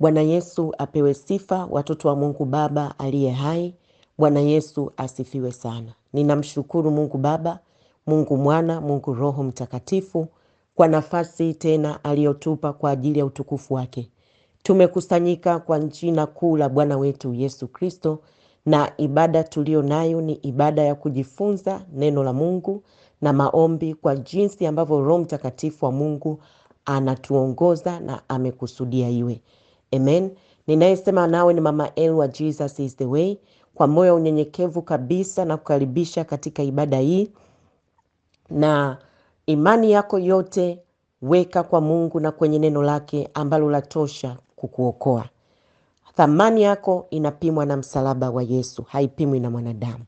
Bwana Yesu apewe sifa, watoto wa Mungu Baba aliye hai. Bwana Yesu asifiwe sana. Ninamshukuru Mungu Baba, Mungu Mwana, Mungu Roho Mtakatifu kwa nafasi tena aliyotupa kwa ajili ya utukufu wake. Tumekusanyika kwa jina kuu la Bwana wetu Yesu Kristo, na ibada tulio nayo ni ibada ya kujifunza neno la Mungu na maombi kwa jinsi ambavyo Roho Mtakatifu wa Mungu anatuongoza na amekusudia iwe. Amen. Ninayesema nawe ni Mama El wa Jesus is the way, kwa moyo unyenyekevu kabisa na kukaribisha katika ibada hii, na imani yako yote weka kwa Mungu na kwenye neno lake ambalo latosha kukuokoa. Thamani yako inapimwa na msalaba wa Yesu, haipimwi na mwanadamu.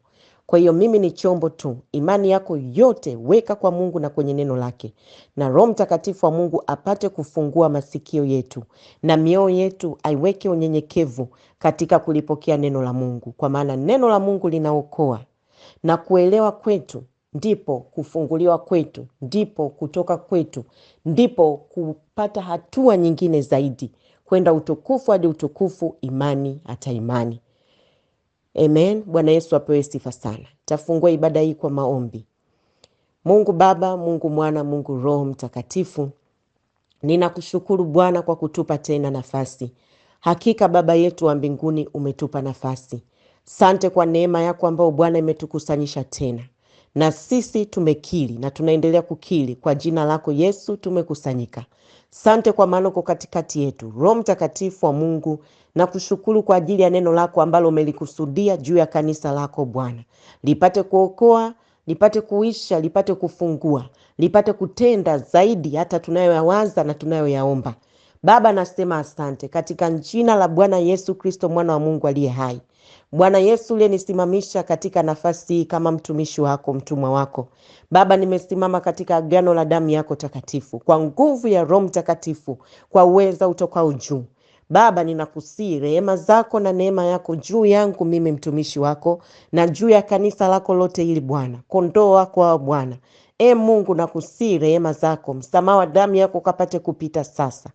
Kwa hiyo mimi ni chombo tu. Imani yako yote weka kwa Mungu na kwenye neno lake, na Roho Mtakatifu wa Mungu apate kufungua masikio yetu na mioyo yetu, aiweke unyenyekevu katika kulipokea neno la Mungu, kwa maana neno la Mungu linaokoa, na kuelewa kwetu ndipo kufunguliwa kwetu, ndipo kutoka kwetu, ndipo kupata hatua nyingine zaidi kwenda utukufu hadi utukufu, imani hata imani. Amen. Bwana Yesu apewe sifa sana. Tafungua ibada hii kwa maombi. Mungu Baba, Mungu Mwana, Mungu Roho Mtakatifu, ninakushukuru Bwana kwa kutupa tena nafasi. Hakika Baba yetu wa mbinguni umetupa nafasi. Sante kwa neema yako ambayo Bwana imetukusanyisha tena. Na sisi tumekiri na tunaendelea kukiri kwa jina lako Yesu tumekusanyika. Sante kwa maana uko katikati yetu. Roho Mtakatifu wa Mungu, na kushukuru kwa ajili ya neno lako ambalo umelikusudia juu ya kanisa lako Bwana. Lipate kuokoa, lipate kuisha, lipate kufungua, lipate kutenda zaidi hata tunayoyawaza na tunayoyaomba. Baba, nasema asante katika jina la Bwana Yesu Kristo, mwana wa Mungu aliye hai. Bwana Yesu uliyenisimamisha katika nafasi hii kama mtumishi wako, mtumwa wako. Baba, nimesimama katika agano la damu yako takatifu, kwa nguvu ya Roho Mtakatifu, kwa uweza utokao juu. Baba, ninakusihi rehema zako na neema yako juu yangu mimi mtumishi wako, na juu ya kanisa lako lote hili Bwana, kondoo wako wa Bwana. Mungu, nakusihi rehema zako, msamaha wa damu yako kapate kupita sasa.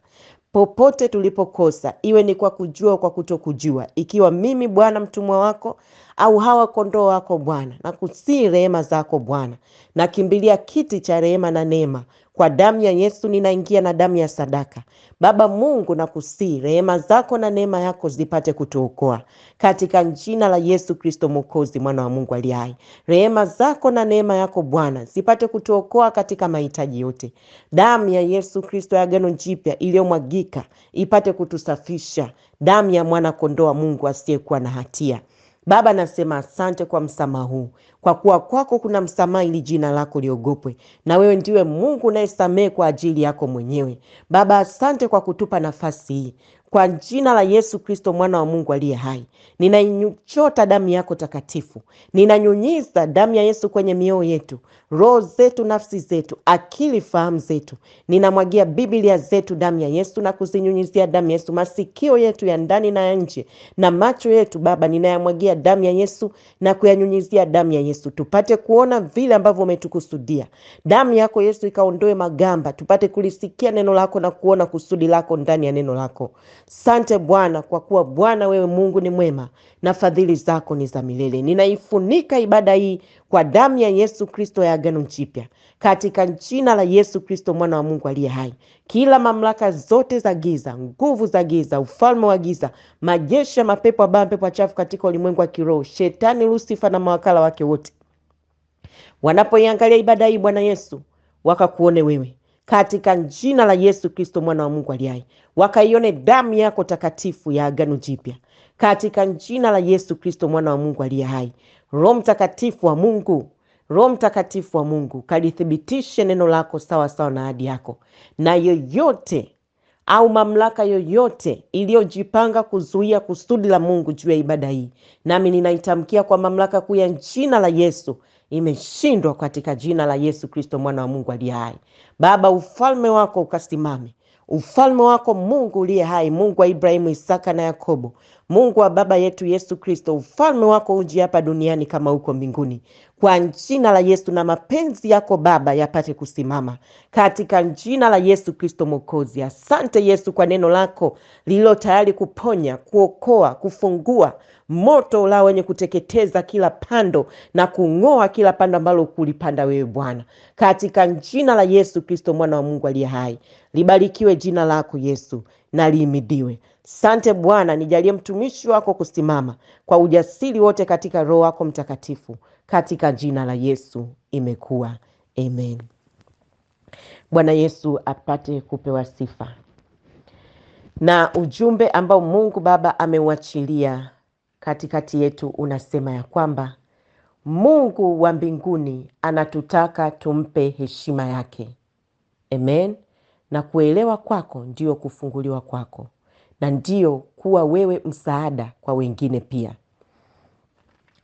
Popote tulipokosa, iwe ni kwa kujua kwa kutokujua, ikiwa mimi Bwana mtumwa wako au hawa kondoo wako Bwana, nakusihi rehema zako Bwana. Nakimbilia kiti cha rehema na neema, kwa damu ya Yesu ninaingia na damu ya sadaka. Baba Mungu, nakusihi rehema zako na neema yako zipate kutuokoa katika jina la Yesu Kristo Mwokozi, mwana wa Mungu aliye hai. Rehema zako na neema yako Bwana zipate kutuokoa katika mahitaji yote. Damu ya Yesu Kristo ya agano jipya iliyomwagika ipate kutusafisha. Damu ya mwana kondoo wa Mungu asiyekuwa na hatia. Baba, nasema asante kwa msamaha huu, kwa kuwa kwako kuna msamaha ili jina lako liogopwe, na wewe ndiwe Mungu unayesamehe kwa ajili yako mwenyewe. Baba, asante kwa kutupa nafasi hii. Kwa jina la Yesu Kristo mwana wa Mungu aliye hai, ninaichota damu yako takatifu, ninanyunyiza damu ya Yesu kwenye mioyo yetu, roho zetu, nafsi zetu, akili, fahamu zetu. Ninamwagia Biblia zetu damu ya Yesu, na kuzinyunyizia damu ya Yesu masikio yetu ya ndani na ya nje, na macho yetu Baba ninayamwagia damu ya Yesu na kuyanyunyizia damu ya Yesu, tupate kuona vile ambavyo umetukusudia. Damu yako Yesu ikaondoe magamba, tupate kulisikia neno lako na kuona kusudi lako ndani ya neno lako. Sante Bwana, kwa kuwa Bwana wewe Mungu ni mwema na fadhili zako ni za milele. Ninaifunika ibada hii kwa damu ya Yesu Kristo ya agano jipya, katika jina la Yesu Kristo mwana wa Mungu aliye hai. Kila mamlaka zote za giza, nguvu za giza, ufalme wa giza, majeshi ya mapepo mabaya, pepo wachafu katika ulimwengu wa kiroho, shetani Lucifer na mawakala wake wote, wanapoiangalia ibada hii Bwana Yesu, wakakuone wewe katika jina la Yesu Kristo mwana wa Mungu aliye hai. Wakaione damu yako takatifu ya agano jipya katika jina la Yesu Kristo mwana wa Mungu aliye hai. Roho Mtakatifu wa Mungu, Roho Mtakatifu wa Mungu, kalithibitishe neno lako sawa sawa na ahadi yako, na yoyote au mamlaka yoyote iliyojipanga kuzuia kusudi la Mungu juu ya ibada hii, nami ninaitamkia kwa mamlaka kuu ya jina la Yesu, imeshindwa katika jina la Yesu Kristo mwana wa Mungu aliye hai. Baba, ufalme wako ukasimame, ufalme wako Mungu uliye hai, Mungu wa Ibrahimu, Isaka na Yakobo, Mungu wa baba yetu Yesu Kristo, ufalme wako uje hapa duniani kama uko mbinguni. Kwa jina la Yesu, na mapenzi yako Baba yapate kusimama katika jina la Yesu Kristo Mwokozi. Asante Yesu kwa neno lako lililo tayari kuponya, kuokoa, kufungua, moto la wenye kuteketeza kila pando na kung'oa kila pando ambalo kulipanda wewe Bwana, katika jina la Yesu Kristo mwana wa Mungu aliye hai. Libarikiwe jina lako Yesu na lihimidiwe. Sante Bwana, nijalie mtumishi wako kusimama kwa ujasiri wote katika Roho wako Mtakatifu, katika jina la Yesu imekuwa. Amen. Bwana Yesu apate kupewa sifa. Na ujumbe ambao Mungu Baba ameuachilia katikati yetu unasema ya kwamba Mungu wa mbinguni anatutaka tumpe heshima yake. Amen. Na kuelewa kwako ndio kufunguliwa kwako, na ndio kuwa wewe msaada kwa wengine pia.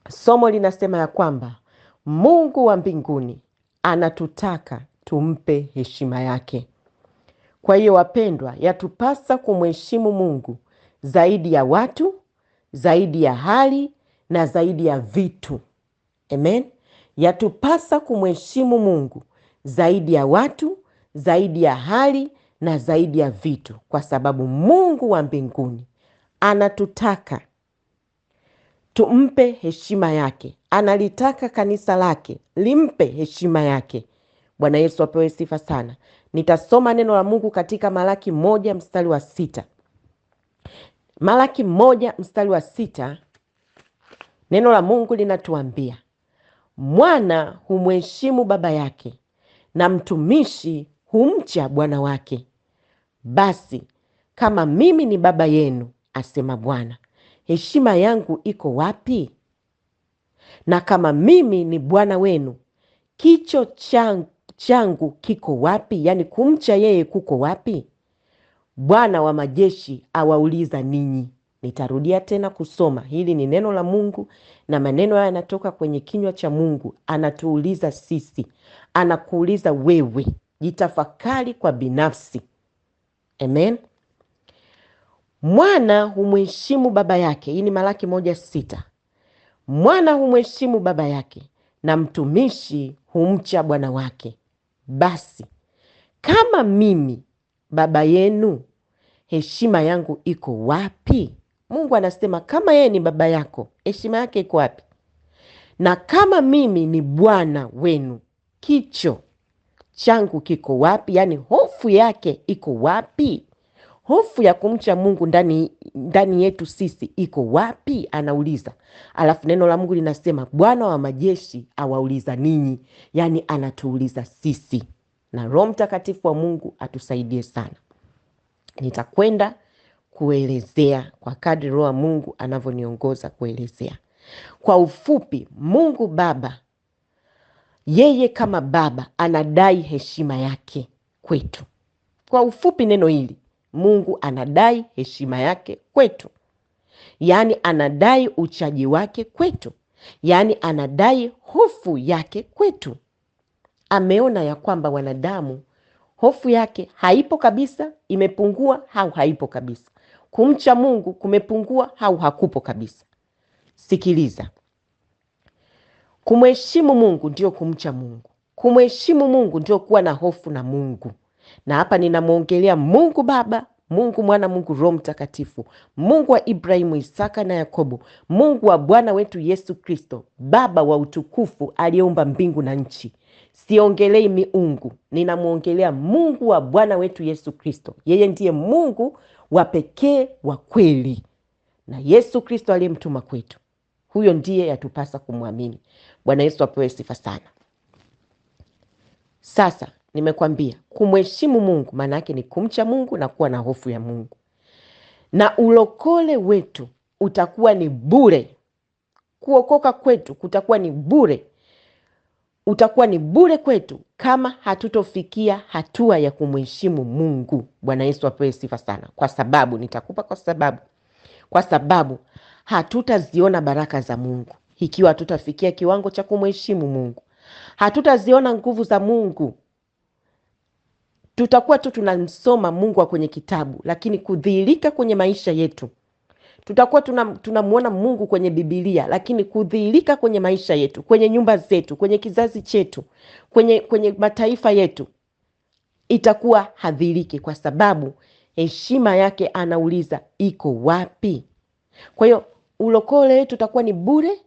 Somo linasema ya kwamba Mungu wa mbinguni anatutaka tumpe heshima yake. Kwa hiyo wapendwa, yatupasa kumheshimu Mungu zaidi ya watu, zaidi ya hali na zaidi ya vitu. Amen. Yatupasa kumheshimu Mungu zaidi ya watu, zaidi ya hali na zaidi ya vitu, kwa sababu Mungu wa mbinguni anatutaka tumpe heshima yake. Analitaka kanisa lake limpe heshima yake. Bwana Yesu apewe sifa sana. Nitasoma neno la Mungu katika Malaki 1 mstari wa 6. Malaki 1 mstari wa 6, neno la Mungu linatuambia, mwana humheshimu baba yake na mtumishi humcha bwana wake. Basi kama mimi ni baba yenu, asema Bwana, heshima yangu iko wapi? Na kama mimi ni bwana wenu, kicho changu kiko wapi? Yani kumcha yeye kuko wapi? Bwana wa majeshi awauliza ninyi. Nitarudia tena kusoma. Hili ni neno la Mungu na maneno haya yanatoka kwenye kinywa cha Mungu. Anatuuliza sisi, anakuuliza wewe. Jitafakari kwa binafsi. Amen. Mwana humheshimu baba yake. Hii ni Malaki 1:6. Mwana humheshimu baba yake na mtumishi humcha bwana wake. Basi kama mimi baba yenu, heshima yangu iko wapi? Mungu anasema kama yeye ni baba yako, heshima yake iko wapi? Na kama mimi ni bwana wenu, kicho changu kiko wapi? Yani hofu yake iko wapi? Hofu ya kumcha Mungu ndani yetu sisi iko wapi? Anauliza. Alafu neno la Mungu linasema Bwana wa majeshi awauliza ninyi. Yani anatuuliza sisi. Na Roho Mtakatifu wa Mungu atusaidie sana. Nitakwenda kuelezea kwa kadri Roho wa Mungu anavyoniongoza kuelezea. Kwa ufupi, Mungu Baba, yeye kama baba anadai heshima yake kwetu. Kwa ufupi neno hili, Mungu anadai heshima yake kwetu. Yani anadai uchaji wake kwetu. Yani anadai hofu yake kwetu. Ameona ya kwamba wanadamu hofu yake haipo kabisa, imepungua au haipo kabisa. Kumcha Mungu kumepungua au hakupo kabisa. Sikiliza. Kumheshimu Mungu ndio kumcha Mungu. Kumheshimu Mungu ndio kuwa na hofu na Mungu. Na hapa ninamuongelea Mungu Baba, Mungu Mwana, Mungu Roho Mtakatifu, Mungu wa Ibrahimu, Isaka na Yakobo, Mungu wa Bwana wetu Yesu Kristo, Baba wa utukufu aliyeumba mbingu na nchi. Siongelei miungu, ninamuongelea Mungu wa Bwana wetu Yesu Kristo. Yeye ndiye Mungu wa pekee wa kweli, na Yesu Kristo aliyemtuma kwetu. Huyo ndiye yatupasa kumwamini. Bwana Yesu apewe sifa sana. Sasa nimekwambia kumheshimu Mungu maana yake ni kumcha Mungu na kuwa na hofu ya Mungu. Na ulokole wetu utakuwa ni bure. Kuokoka kwetu kutakuwa ni bure. Utakuwa ni bure kwetu kama hatutofikia hatua ya kumheshimu Mungu. Bwana Yesu apewe sifa sana. Kwa sababu nitakupa kwa sababu hatutaziona baraka za Mungu ikiwa hatutafikia kiwango cha kumheshimu Mungu. Hatutaziona nguvu za Mungu. Tutakuwa tu tunamsoma Mungu wa kwenye kitabu, lakini kudhihirika kwenye maisha yetu Tutakuwa tunamuona Mungu kwenye Biblia, lakini kudhihirika kwenye maisha yetu, kwenye nyumba zetu, kwenye kizazi chetu, kwenye mataifa yetu, itakuwa hadhiriki, kwa sababu heshima yake anauliza iko wapi? Kwa hiyo ulokole wetu utakuwa ni bure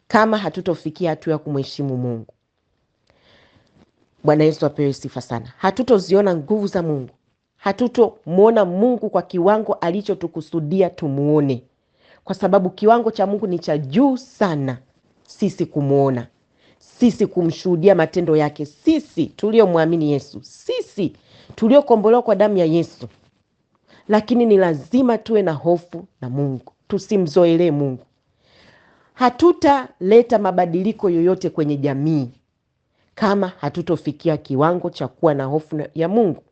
kama hatutofikia hatua ya kumheshimu Mungu. Bwana Yesu apewe sifa sana. Hatutoziona nguvu za Mungu, hatutomuona Mungu kwa kiwango alichotukusudia tumuone, kwa sababu kiwango cha Mungu ni cha juu sana sisi kumuona, sisi kumshuhudia matendo yake, sisi tuliomwamini Yesu, sisi tuliokombolewa kwa damu ya Yesu. Lakini ni lazima tuwe na hofu na Mungu, tusimzoelee Mungu. Hatutaleta mabadiliko yoyote kwenye jamii kama hatutofikia kiwango cha kuwa na hofu ya Mungu.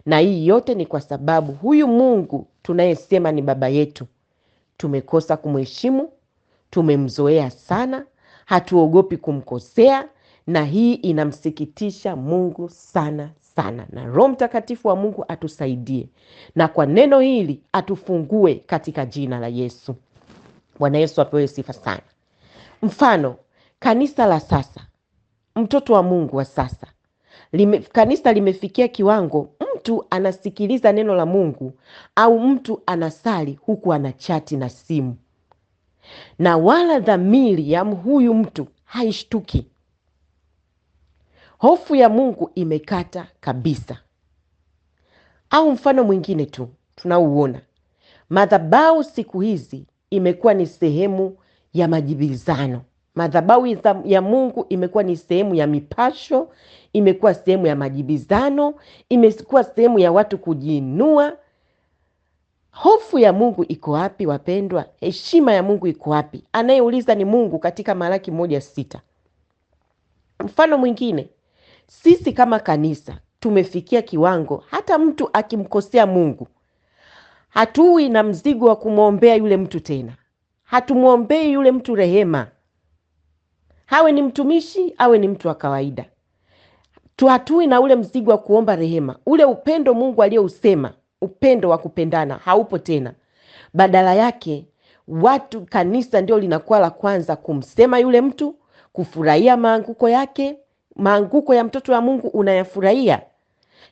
Na hii yote ni kwa sababu huyu Mungu tunayesema ni baba yetu, tumekosa kumheshimu, tumemzoea sana, hatuogopi kumkosea, na hii inamsikitisha Mungu sana sana. Na Roho Mtakatifu wa Mungu atusaidie, na kwa neno hili atufungue katika jina la Yesu. Bwana Yesu apewe sifa sana. Mfano, kanisa la sasa, mtoto wa Mungu wa sasa, kanisa limefikia kiwango mtu anasikiliza neno la Mungu au mtu anasali huku anachati na simu, na wala dhamiri ya huyu mtu haishtuki. Hofu ya Mungu imekata kabisa. Au mfano mwingine tu tunauona, madhabahu siku hizi imekuwa ni sehemu ya majibizano. Madhabahu ya Mungu imekuwa ni sehemu ya mipasho, imekuwa sehemu ya majibizano, imekuwa sehemu ya watu kujiinua. Hofu ya Mungu iko wapi wapendwa? Heshima ya Mungu iko wapi? Anayeuliza ni Mungu katika Malaki 1:6. Mfano mwingine, sisi kama kanisa tumefikia kiwango hata mtu akimkosea Mungu, hatui na mzigo wa kumwombea yule mtu tena. Hatumuombei yule mtu rehema, hawe ni mtumishi, awe ni mtu wa kawaida. Hatui na ule mzigo wa kuomba rehema. Ule upendo Mungu aliyousema, upendo wa kupendana, haupo tena. Badala yake, kanisa ndio linakuwa la kwanza kumsema yule mtu, kufurahia maanguko yake. Maanguko ya mtoto wa Mungu unayafurahia.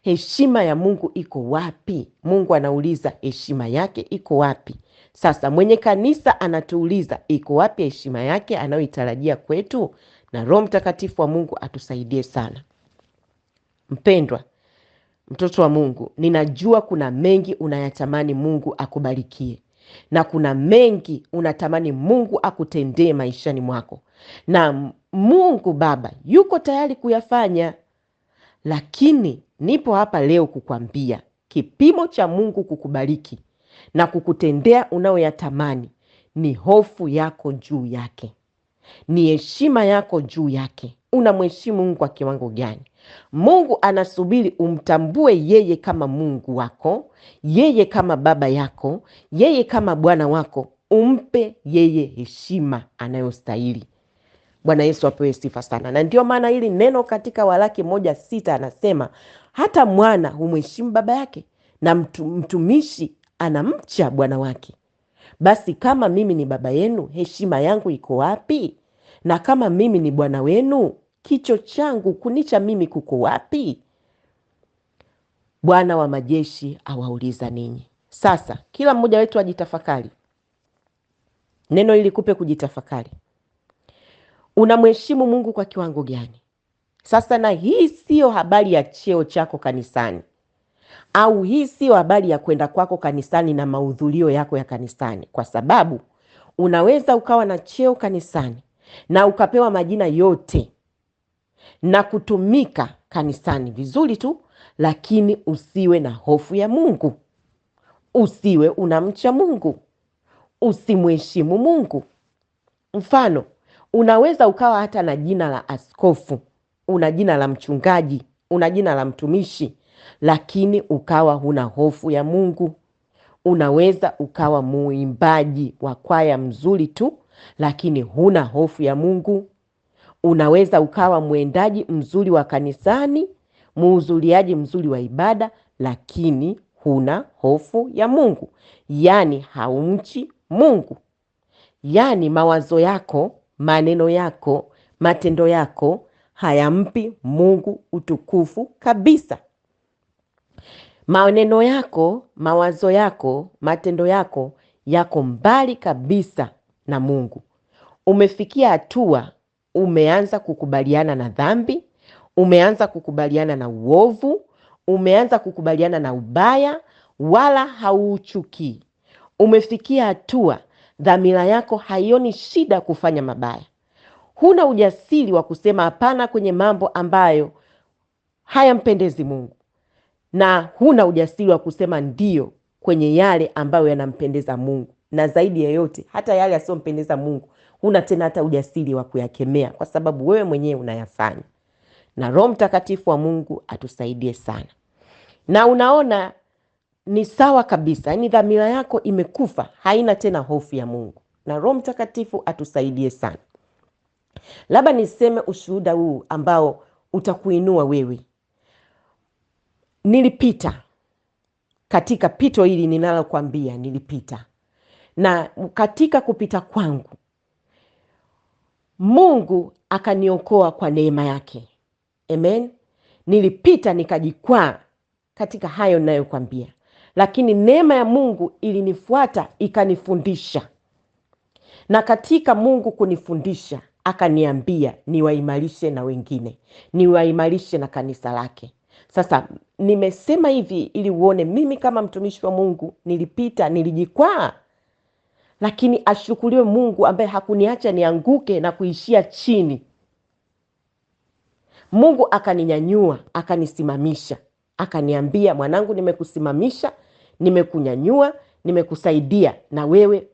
Heshima ya Mungu iko wapi? Mungu anauliza heshima yake iko wapi? Sasa mwenye kanisa anatuuliza iko wapi heshima yake anayoitarajia kwetu? Na Roho Mtakatifu wa Mungu atusaidie sana. Mpendwa mtoto wa Mungu, ninajua kuna mengi unayatamani Mungu akubarikie, na kuna mengi unatamani Mungu akutendee maishani mwako, na Mungu Baba yuko tayari kuyafanya. Lakini nipo hapa leo kukwambia kipimo cha Mungu kukubariki na kukutendea unayoyatamani ni hofu yako juu yake, ni heshima yako juu yake. Unamheshimu Mungu kwa kiwango gani? Mungu anasubiri umtambue yeye kama Mungu wako, yeye kama baba yako, yeye kama Bwana wako. Umpe yeye heshima anayostahili. Bwana Yesu apewe sifa sana. Na ndio maana hili neno katika Malaki 1:6 anasema hata mwana humheshimu baba yake, na mtumishi anamcha bwana wake. Basi kama mimi ni baba yenu, heshima yangu iko wapi? Na kama mimi ni bwana wenu, kicho changu kunicha mimi kuko wapi? Bwana wa majeshi awauliza ninyi. Sasa kila mmoja wetu ajitafakari. Neno hili kupe kujitafakari. Unamheshimu Mungu kwa kiwango gani? Sasa, na hii sio habari ya cheo chako kanisani, au hii sio habari ya kwenda kwako kanisani na mahudhurio yako ya kanisani, kwa sababu unaweza ukawa na cheo kanisani na ukapewa majina yote na kutumika kanisani vizuri tu, lakini usiwe na hofu ya Mungu, usiwe unamcha Mungu, usimheshimu Mungu. Mfano, unaweza ukawa hata na jina la askofu, una jina la mchungaji, una jina la mtumishi, lakini ukawa huna hofu ya Mungu. Unaweza ukawa muimbaji wa kwaya mzuri tu, lakini huna hofu ya Mungu. Unaweza ukawa mwendaji mzuri wa kanisani, muhudhuriaji mzuri wa ibada, lakini huna hofu ya Mungu, yaani haumchi Mungu. Yaani mawazo yako, maneno yako, matendo yako hayampi Mungu utukufu kabisa. Maneno yako, mawazo yako, matendo yako yako mbali kabisa na Mungu. Umefikia hatua umeanza kukubaliana na dhambi, umeanza kukubaliana na uovu, umeanza kukubaliana na ubaya, wala hauchukii. Umefikia hatua dhamira yako haioni shida kufanya mabaya. Huna ujasiri wa kusema hapana kwenye mambo ambayo hayampendezi Mungu, na huna ujasiri wa kusema ndio kwenye yale ambayo yanampendeza Mungu. Na zaidi ya yote, hata yale yasiyompendeza Mungu huna tena hata ujasiri wa kuyakemea, kwa sababu wewe mwenyewe unayafanya. Na Roho Mtakatifu wa Mungu atusaidie sana. Na unaona ni sawa kabisa, yaani dhamira yako imekufa, haina tena hofu ya Mungu. Na Roho Mtakatifu atusaidie sana. Labda niseme ushuhuda huu ambao utakuinua wewe. Nilipita katika pito hili ninalokuambia, nilipita. Na katika kupita kwangu, Mungu akaniokoa kwa neema yake. Amen. Nilipita nikajikwaa katika hayo ninayokuambia. Lakini neema ya Mungu ilinifuata ikanifundisha. Na katika Mungu kunifundisha, akaniambia niwaimarishe na wengine, niwaimarishe na kanisa lake. Sasa nimesema hivi ili uone mimi kama mtumishi wa Mungu nilipita, nilijikwaa. Lakini ashukuriwe Mungu ambaye hakuniacha nianguke na kuishia chini. Mungu akaninyanyua, akanisimamisha. Akaniambia, mwanangu, nimekusimamisha, nimekunyanyua, nimekusaidia, na wewe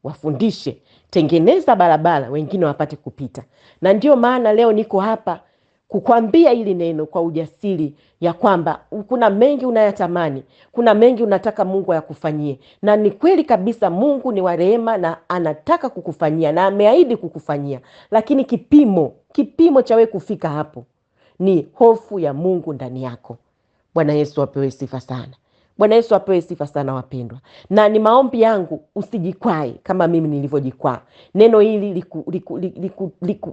wafundishe, tengeneza barabara wengine wapate kupita. Na ndio maana leo niko hapa kukwambia hili neno kwa ujasiri, ya kwamba kuna mengi unayatamani, kuna mengi unataka Mungu akufanyie. Na ni kweli kabisa Mungu ni wa rehema na anataka kukufanyia na ameahidi kukufanyia. Lakini kipimo cha wewe kufika hapo ni hofu ya Mungu ndani yako. Bwana Yesu apewe sifa sana. Bwana Yesu apewe sifa sana wapendwa. Na ni maombi yangu usijikwae kama mimi nilivyojikwaa. Neno hili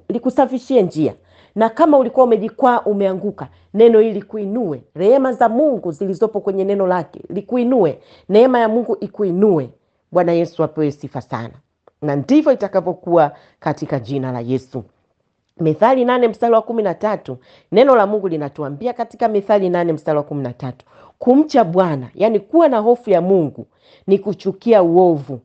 likusafishie njia. Na kama ulikuwa umejikwaa, umeanguka, neno hili likuinue. Rehema za Mungu zilizopo kwenye neno lake likuinue. Neema ya Mungu ikuinue. Bwana Yesu apewe sifa sana. Na ndivyo itakavyokuwa katika jina la Yesu. Mithali 8 mstari wa 13, neno la Mungu linatuambia katika Mithali 8 mstari wa 13, kumcha Bwana, yani kuwa na hofu ya Mungu, ni kuchukia uovu,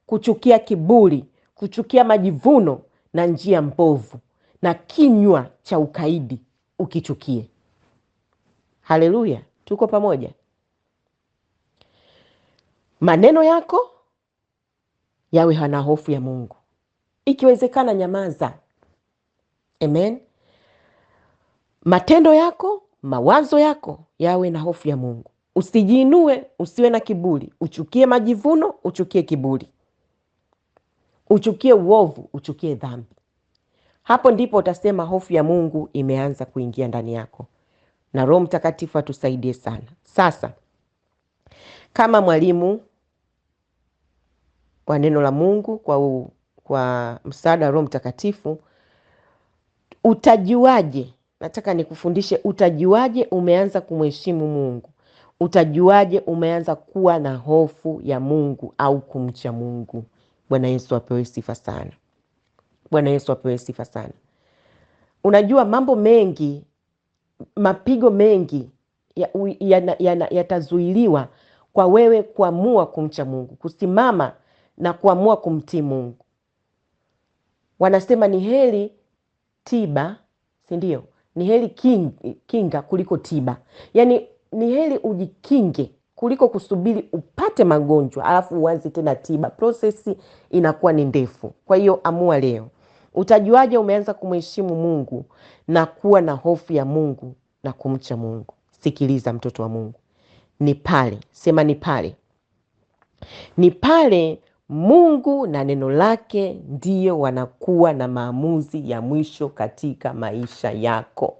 kuchukia kiburi, kuchukia majivuno na njia mbovu, na kinywa cha ukaidi ukichukie. Haleluya, tuko pamoja? Maneno yako yawe hana hofu ya Mungu. Ikiwezekana nyamaza. Amen. Matendo yako, mawazo yako yawe na hofu ya Mungu. Usijiinue, usiwe na kiburi, uchukie majivuno, uchukie kiburi, uchukie uovu, uchukie dhambi. Hapo ndipo utasema hofu ya Mungu imeanza kuingia ndani yako. Na Roho Mtakatifu atusaidie sana. Sasa kama mwalimu wa neno la Mungu kwa msaada wa Roho Mtakatifu, utajuaje? Nataka nikufundishe utajuaje umeanza kumheshimu Mungu. Utajuaje umeanza kuwa na hofu ya Mungu au kumcha Mungu. Bwana Yesu apewe sifa sana. Bwana Yesu apewe sifa sana. Unajua mambo mengi, mapigo mengi yatazuiliwa kwa wewe kuamua kumcha Mungu, kusimama na kuamua kumtii Mungu. Wanasema ni heri tiba, si ndio? Ni heri kinga kuliko tiba. Yani ni heri ujikinge kuliko kusubiri upate magonjwa alafu uanze tena tiba. Process inakuwa ni ndefu. Kwa hiyo amua leo. Utajuaje umeanza kumheshimu Mungu na kuwa na hofu ya Mungu na kumcha Mungu? Sikiliza mtoto wa Mungu. Ni pale, sema ni pale. Ni pale Mungu na neno lake ndiyo wanakuwa na maamuzi ya mwisho katika maisha yako.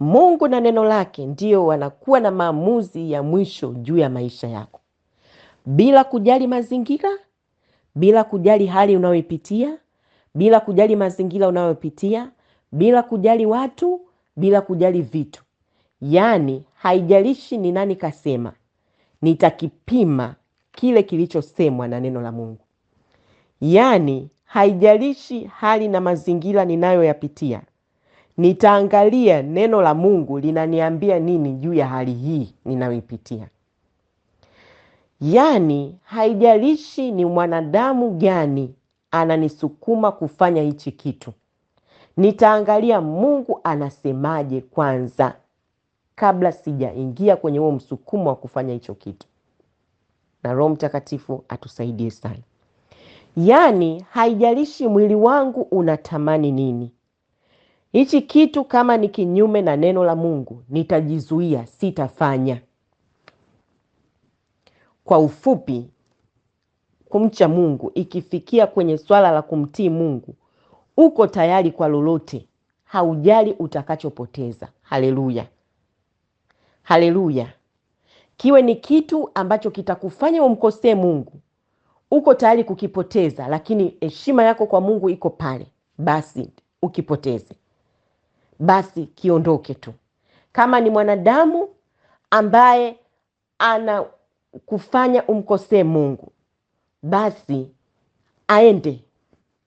Mungu na neno lake ndio wanakuwa na maamuzi ya mwisho juu ya maisha yako, bila kujali mazingira, bila kujali hali unayoipitia, bila kujali mazingira unayopitia, bila kujali watu, bila kujali vitu. Yaani haijalishi ni nani kasema, nitakipima kile kilichosemwa na neno la Mungu. Yaani haijalishi hali na mazingira ninayoyapitia, nitaangalia neno la Mungu linaniambia nini juu ya hali hii ninayoipitia. Yaani haijalishi ni mwanadamu gani ananisukuma kufanya hichi kitu, nitaangalia Mungu anasemaje kwanza kabla sijaingia kwenye huo msukumo wa kufanya hicho kitu. Na Roho Mtakatifu atusaidie sana. Yaani haijalishi mwili wangu unatamani nini, hichi kitu kama ni kinyume na neno la Mungu, nitajizuia, sitafanya. Kwa ufupi, kumcha Mungu ikifikia kwenye swala la kumtii Mungu, uko tayari kwa lolote, haujali utakachopoteza. Haleluya. Haleluya. Kiwe ni kitu ambacho kitakufanya umkosee Mungu, uko tayari kukipoteza, lakini heshima yako kwa Mungu iko pale, basi ukipoteze. Basi kiondoke tu. Kama ni mwanadamu ambaye ana kufanya umkosee Mungu, basi aende,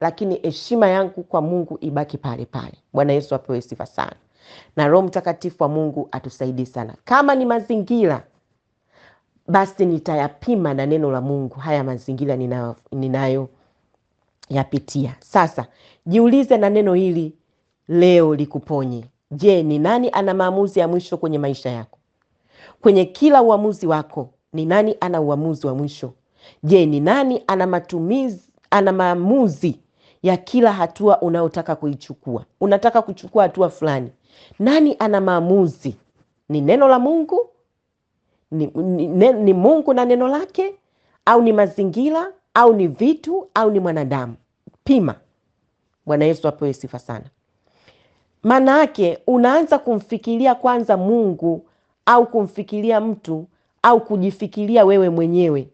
lakini heshima yangu kwa Mungu ibaki pale pale. Bwana Yesu apewe sifa sana. Na Roho Mtakatifu wa Mungu atusaidie sana. Kama ni mazingira, basi nitayapima na neno la Mungu haya mazingira ninayo yapitia. Sasa jiulize na neno hili leo likuponye. Je, ni nani ana maamuzi ya mwisho kwenye maisha yako? Kwenye kila uamuzi wako, ni nani ana uamuzi wa mwisho? Je, ni nani ana maamuzi ya kila hatua unayotaka kuichukua? Unataka kuchukua hatua fulani, nani ana maamuzi? Ni neno la Mungu? Ni Mungu na neno lake? Au ni mazingira? Au ni vitu? Au ni mwanadamu? Pima. Bwana Yesu apewe sifa sana. Maana yake unaanza kumfikiria kwanza Mungu au kumfikiria mtu au kujifikiria wewe mwenyewe.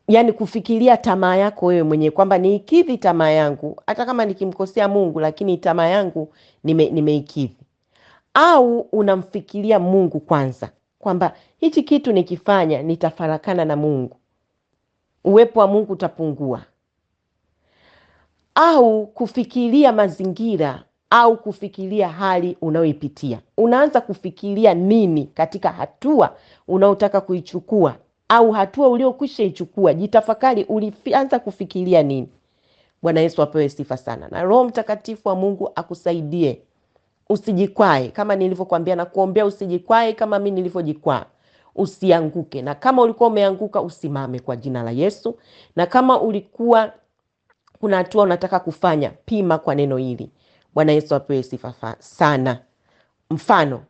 Yaani kufikiria tamaa yako wewe mwenyewe, kwamba niikidhi tamaa yangu hata kama nikimkosea Mungu, lakini tamaa yangu nimeikidhi. Au unamfikiria Mungu kwanza, kwamba hichi kitu nikifanya nitafarakana na Mungu, uwepo wa Mungu utapungua. Au kufikiria mazingira au kufikiria hali unayoipitia. Unaanza kufikiria nini katika hatua unaotaka kuichukua au hatua uliokwisha ichukua. Jitafakari, ulianza kufikiria nini? Bwana Yesu apewe sifa sana. Na Roho Mtakatifu wa Mungu akusaidie usijikwae, kama nilivyokuambia na kuombea usijikwae kama mimi nilivyojikwaa. Usianguke, na kama ulikuwa umeanguka usimame kwa jina la Yesu. Na kama ulikuwa kuna hatua unataka kufanya, pima kwa neno hili. Bwana Yesu apewe sifa sana. Mfano,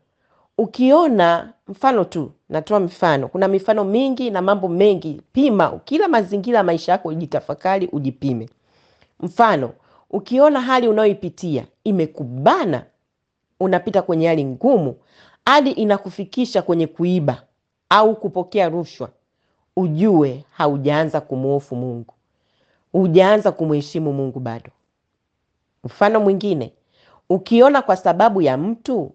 ukiona mfano tu, natoa mfano. Kuna mifano mingi na mambo mengi. Pima kila mazingira maisha yako, ujitafakari, ujipime. Mfano, ukiona hali unayoipitia imekubana, unapita kwenye hali ngumu hadi inakufikisha kwenye kuiba au kupokea rushwa, ujue haujaanza kumuhofu Mungu, hujaanza kumheshimu Mungu bado. Mfano mwingine, ukiona kwa sababu ya mtu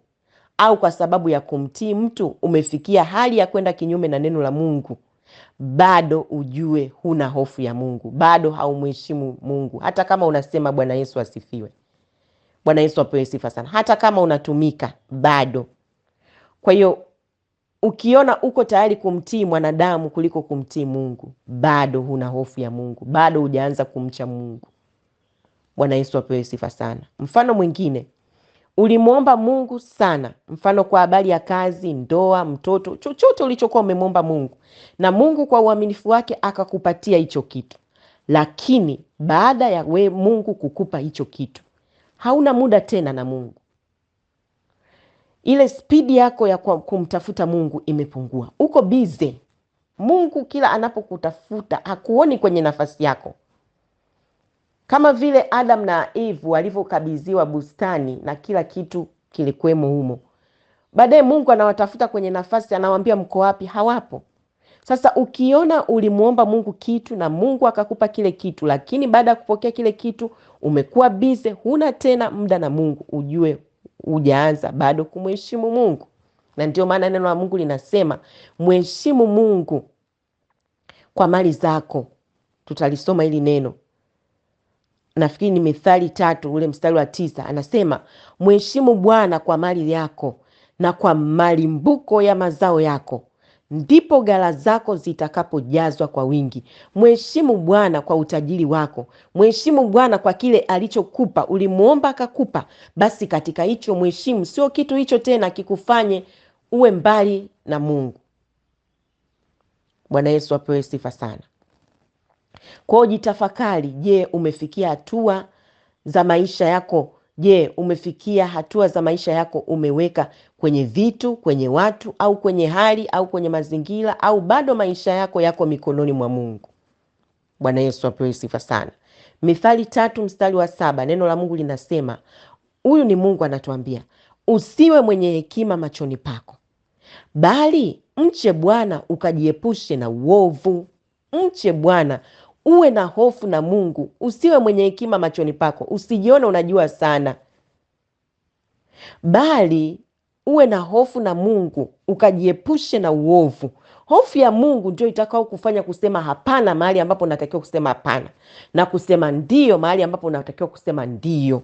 au kwa sababu ya kumtii mtu umefikia hali ya kwenda kinyume na neno la Mungu, bado ujue huna hofu ya Mungu, bado haumheshimu Mungu. Hata kama unasema Bwana Yesu asifiwe, Bwana Yesu apewe sifa sana, hata kama unatumika bado. Kwa hiyo ukiona uko tayari kumtii mwanadamu kuliko kumtii Mungu, bado huna hofu ya Mungu, bado hujaanza kumcha Mungu. Bwana Yesu apewe sifa sana. Mfano mwingine, ulimuomba Mungu sana, mfano kwa habari ya kazi, ndoa, mtoto, chochote ulichokuwa umemwomba Mungu, na Mungu kwa uaminifu wake akakupatia hicho kitu. Lakini baada ya Mungu kukupa hicho kitu, hauna muda tena na Mungu. Ile spidi yako ya kumtafuta Mungu imepungua. Uko busy. Mungu kila anapokutafuta hakuoni kwenye nafasi yako. Kama vile Adam na Eve walivyokabidhiwa bustani na kila kitu kilikuwemo humo. Baadaye Mungu anawatafuta kwenye nafasi, anawaambia mko wapi? Hawapo. Sasa ukiona ulimuomba Mungu kitu na Mungu akakupa kile kitu, lakini baada ya kupokea kile kitu umekuwa bize, huna tena muda na Mungu, ujue hujaanza bado kumheshimu Mungu. Na ndio maana neno la Mungu linasema mheshimu Mungu kwa mali zako. Tutalisoma hili neno. Nafikiri ni Mithali 3 ule mstari wa 9, anasema mheshimu Bwana kwa mali yako na kwa malimbuko ya mazao yako, ndipo ghala zako zitakapojazwa kwa wingi. Mheshimu Bwana kwa utajiri wako. Mheshimu Bwana kwa kile alichokupa. Ulimuomba akakupa, basi katika hicho mheshimu. Sio kitu hicho tena kikufanye uwe mbali na Mungu. Bwana Yesu apewe sifa sana. Kwa hiyo jitafakari, je, umefikia hatua za maisha yako? Je, umefikia hatua za maisha yako umeweka kwenye vitu, kwenye watu, au kwenye hali, au kwenye mazingira, au bado maisha yako yako mikononi mwa Mungu? Bwana Yesu apewe sifa sana. Mithali 3 mstari wa 7, neno la Mungu linasema, huyu ni Mungu anatuambia, usiwe mwenye hekima machoni pako, bali mche Bwana ukajiepushe na uovu. Mche Bwana, uwe na hofu na Mungu. Usiwe mwenye hekima machoni pako, usijione unajua sana, bali uwe na hofu na Mungu ukajiepushe na uovu. Hofu ya Mungu ndio itakao kufanya kusema hapana mahali ambapo unatakiwa kusema hapana, na kusema ndio mahali ambapo unatakiwa kusema ndio.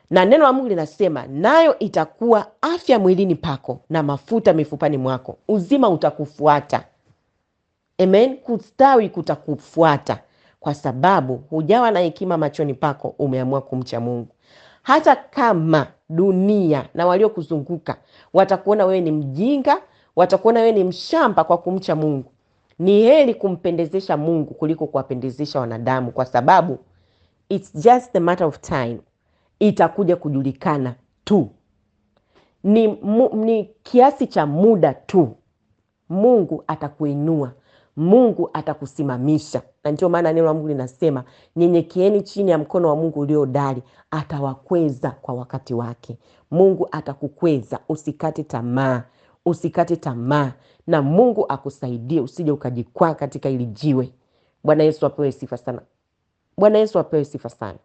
Na neno la Mungu linasema, nayo itakuwa afya mwilini pako na mafuta mifupani mwako, uzima utakufuata. Amen. Kustawi kutakufuata, kwa sababu hujawa na hekima machoni pako, umeamua kumcha Mungu. Hata kama dunia na waliokuzunguka watakuona wewe ni mjinga, watakuona wewe ni mshamba kwa kumcha Mungu, ni heri kumpendezesha Mungu kuliko kuwapendezesha wanadamu, kwa sababu it's just a matter of time. Itakuja kujulikana tu, ni kiasi cha muda tu. Mungu atakuinua, Mungu atakusimamisha. Na ndio maana neno la Mungu linasema, nyenyekeeni chini ya mkono wa Mungu ulio hodari, atawakweza kwa wakati wake. Mungu atakukweza, usikate tamaa, usikate tamaa, na Mungu akusaidie usije ukajikwaa katika hili jiwe. Bwana Yesu apewe sifa sana. Bwana Yesu apewe sifa sana.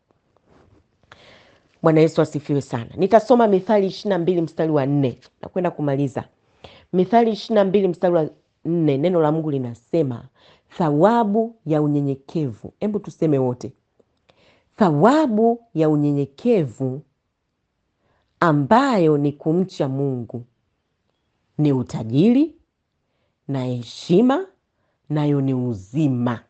Bwana Yesu asifiwe sana. Nitasoma Mithali 22 mstari wa 4 na kwenda kumaliza. Mithali 22 mstari wa 4, neno la Mungu linasema, thawabu ya unyenyekevu. Hebu tuseme wote, thawabu ya unyenyekevu ambayo ni kumcha Mungu ni utajiri na heshima, nayo ni uzima.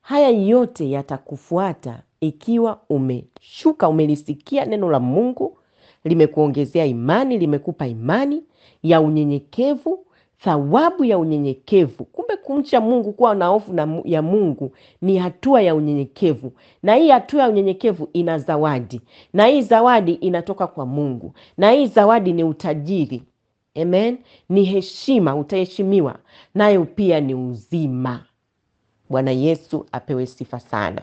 Haya yote yatakufuata ikiwa umeshuka, umelisikia neno la Mungu, limekuongezea imani, limekupa imani ya unyenyekevu, thawabu ya unyenyekevu. Kumbe kumcha Mungu, kuwa na hofu ya Mungu ni hatua ya unyenyekevu. Na hii hatua ya unyenyekevu ina zawadi. Na hii zawadi inatoka kwa Mungu. Na hii zawadi ni utajiri. Amen. Ni heshima, utaheshimiwa. Nayo pia ni uzima. Bwana Yesu apewe sifa sana.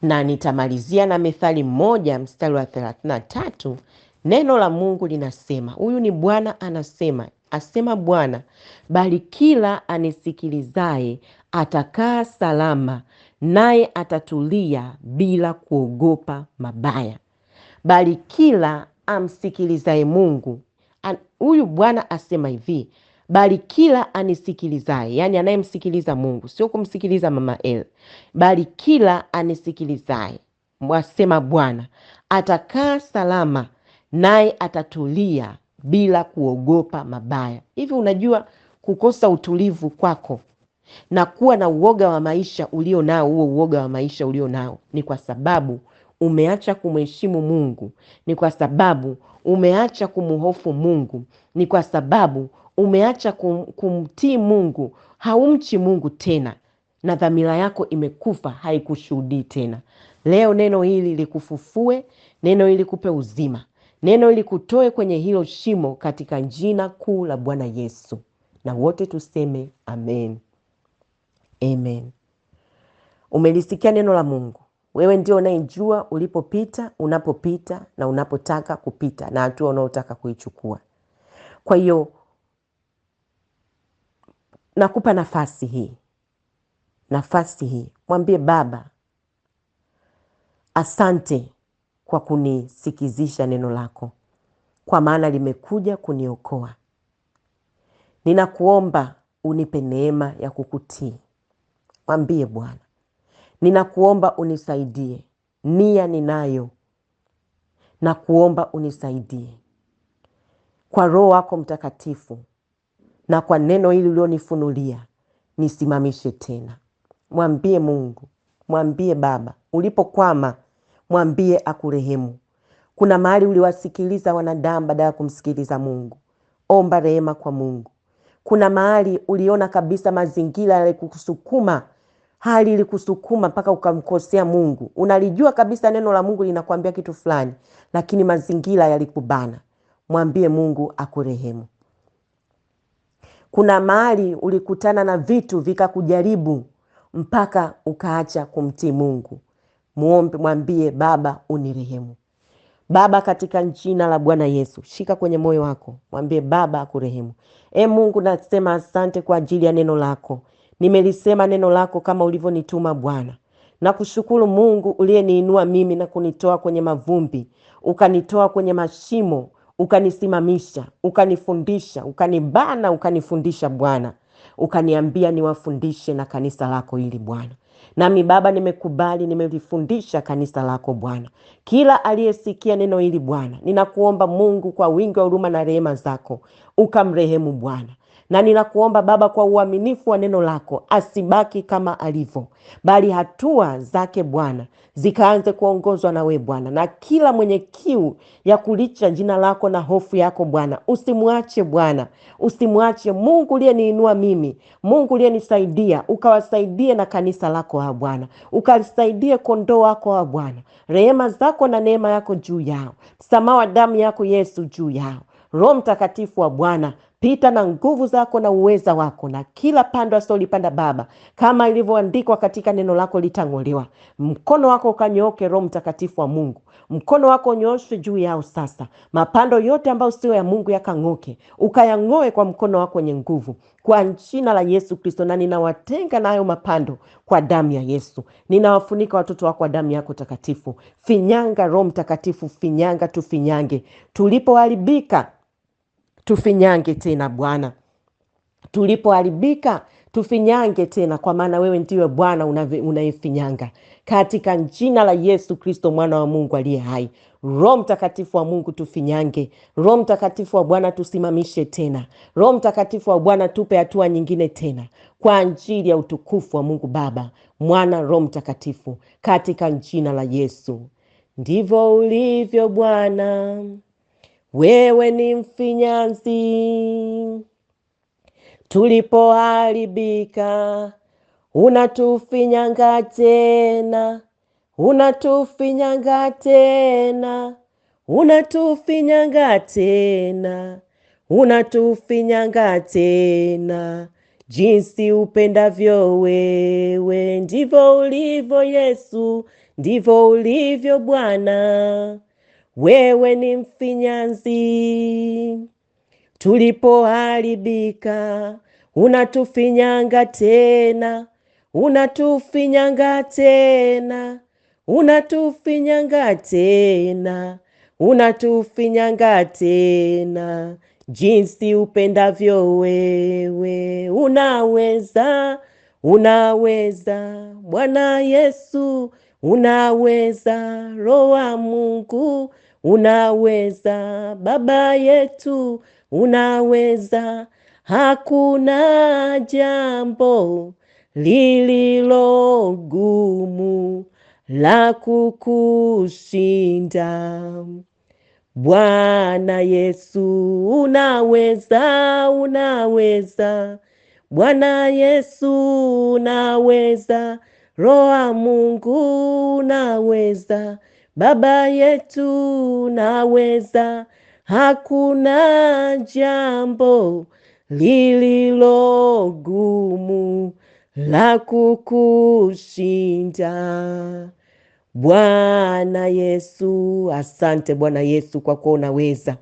Na nitamalizia na Mithali 1 mstari wa 33. Neno la Mungu linasema, huyu ni Bwana anasema, asema Bwana, bali kila anisikilizaye atakaa salama, naye atatulia bila kuogopa mabaya. Bali kila amsikilizaye Mungu, huyu Bwana asema hivi, bali kila anisikilizaye, yani anayemsikiliza Mungu, sio kumsikiliza Mama El, bali kila anisikilizaye, mwasema Bwana, atakaa salama, naye atatulia bila kuogopa mabaya. Hivi unajua kukosa utulivu kwako na kuwa na uoga wa maisha ulio nao, huo uoga wa maisha ulio nao ni kwa sababu umeacha kumheshimu Mungu, ni kwa sababu umeacha kumhofu Mungu, ni kwa sababu umeacha kumtii Mungu, haumchi Mungu tena, na dhamira yako imekufa, haikushuhudii tena. Leo neno hili likufufue, neno hili kupe uzima, neno hili kutoe kwenye hilo shimo katika jina kuu la Bwana Yesu. Na wote tuseme amen. Amen. Umelisikia neno la Mungu. Wewe ndio unayejua ulipopita, unapopita na unapotaka kupita na hatua unaotaka kuichukua. Kwa hiyo nakupa nafasi hii. Mwambie Baba, asante kwa kunisikizisha neno lako, kwa maana limekuja kuniokoa. Ninakuomba unipe neema ya kukutii. Mwambie Bwana, ninakuomba unisaidie. Nia ninayo, na kuomba unisaidie kwa Roho wako Mtakatifu na kwa neno hili ulionifunulia, nisimamishe tena. Mwambie Mungu, mwambie Baba, ulipokwama mwambie akurehemu. Kuna mahali uliwasikiliza wanadamu badala ya kumsikiliza Mungu. Omba rehema kwa Mungu. Kuna mahali uliona kabisa mazingira yalikusukuma, hali ilikusukuma mpaka ukamkosea Mungu. Unalijua kabisa neno la Mungu linakuambia kitu fulani, lakini mazingira yalikubana. Mwambie Mungu akurehemu. Kuna mahali ulikutana na vitu vikakujaribu mpaka ukaacha kumtii Mungu. Mwambie Baba, unirehemu. Baba, katika jina la Bwana Yesu, shika kwenye moyo wako, mwambie Baba akurehemu. Mungu, nasema asante kwa ajili ya neno lako. Nimelisema neno lako kama ulivyonituma Bwana. Nakushukuru Mungu uliyeniinua mimi na kunitoa kwenye mavumbi, ukanitoa kwenye mashimo, ukanisimamisha, ukanifundisha, ukanibana, ukanifundisha Bwana. Ukaniambia niwafundishe na kanisa lako hili Bwana. Nami Baba nimekubali, nimelifundisha kanisa lako Bwana. Kila aliyesikia neno hili Bwana, ninakuomba Mungu kwa wingi wa huruma na rehema zako, ukamrehemu Bwana. Na ninakuomba Baba kwa uaminifu wa neno lako, asibaki kama alivyo, bali hatua zake Bwana zikaanze kuongozwa na wewe Bwana. Na kila mwenye kiu ya kulicha jina lako na hofu yako Bwana, usimwache Bwana, usimwache. Mungu uliyeniinua mimi, Mungu uliyenisaidia, ukawasaidie na kanisa lako ha Bwana, ukalisaidie kondoo wako ha Bwana. Rehema zako na neema yako juu yao, msamaha wa damu yako Yesu juu yao. Roho Mtakatifu wa Bwana, pita na nguvu zako na uweza wako, na kila pando asolipanda Baba, kama ilivyoandikwa katika neno lako, litang'olewa. Mkono wako ukanyooke, Roho Mtakatifu wa Mungu, mkono wako unyooshe juu yao sasa. Mapando yote ambayo sio ya Mungu yakang'oke, ukayang'oe kwa mkono wako wenye nguvu, kwa jina la Yesu Kristo. Na ninawatenga na hayo mapando kwa damu ya Yesu. Ninawafunika watoto wako kwa damu yako takatifu. Finyanga Roho Mtakatifu, finyanga, tufinyange. Tulipoharibika tufinyange tena Bwana. Tulipoharibika tufinyange tena, kwa maana wewe ndiwe Bwana unayefinyanga. Katika jina la Yesu Kristo mwana wa Mungu aliye hai. Roho Mtakatifu wa Mungu tufinyange. Roho Mtakatifu wa Bwana tusimamishe tena. Roho Mtakatifu wa Bwana tupe hatua nyingine tena, kwa ajili ya utukufu wa Mungu Baba, Mwana, Roho Mtakatifu, katika jina la Yesu. Ndivyo ulivyo Bwana, wewe ni mfinyanzi. Tulipoharibika unatufinyanga tena, unatufinyanga tena, unatufinyanga tena, unatufinyanga tena, jinsi upendavyo wewe. Ndivyo ulivyo Yesu, ndivyo ulivyo Bwana, wewe ni mfinyanzi. Tulipoharibika unatufinyanga tena, unatufinyanga tena, unatufinyanga tena, unatufinyanga tena, jinsi upendavyo wewe. Unaweza, unaweza Bwana Yesu, unaweza Roho wa Mungu, unaweza Baba yetu, unaweza. Hakuna jambo lililo gumu la kukushinda. Bwana Yesu unaweza, unaweza. Bwana Yesu unaweza. Roho wa Mungu unaweza. Baba yetu unaweza. Hakuna jambo lililo gumu la kukushinda. Bwana Yesu. Asante Bwana Yesu kwa kuwa unaweza.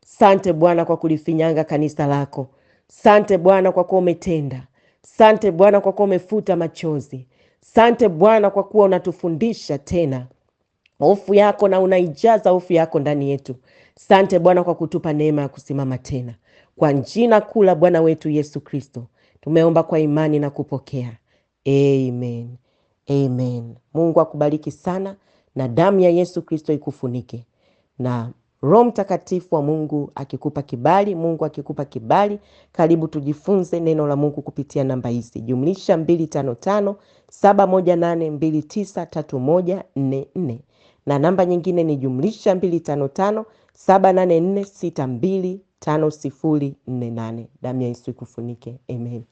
Sante Bwana kwa kulifinyanga kanisa lako. Sante Bwana kwa kuwa umetenda. Sante Bwana kwa kuwa umefuta machozi. Sante Bwana kwa kuwa unatufundisha tena hofu yako na unaijaza hofu yako ndani yetu. Sante Bwana kwa kutupa neema ya kusimama tena. Kwa jina kuu la Bwana wetu Yesu Kristo tumeomba kwa imani na kupokea. Amen. Amen. Mungu akubariki sana na damu ya Yesu Kristo ikufunike. Na Roho Mtakatifu wa Mungu akikupa kibali, Mungu akikupa kibali, karibu tujifunze neno la Mungu kupitia namba hizi: +255 718 293144 na namba nyingine ni +255 784 625048. Damu ya Yesu ikufunike. Amen.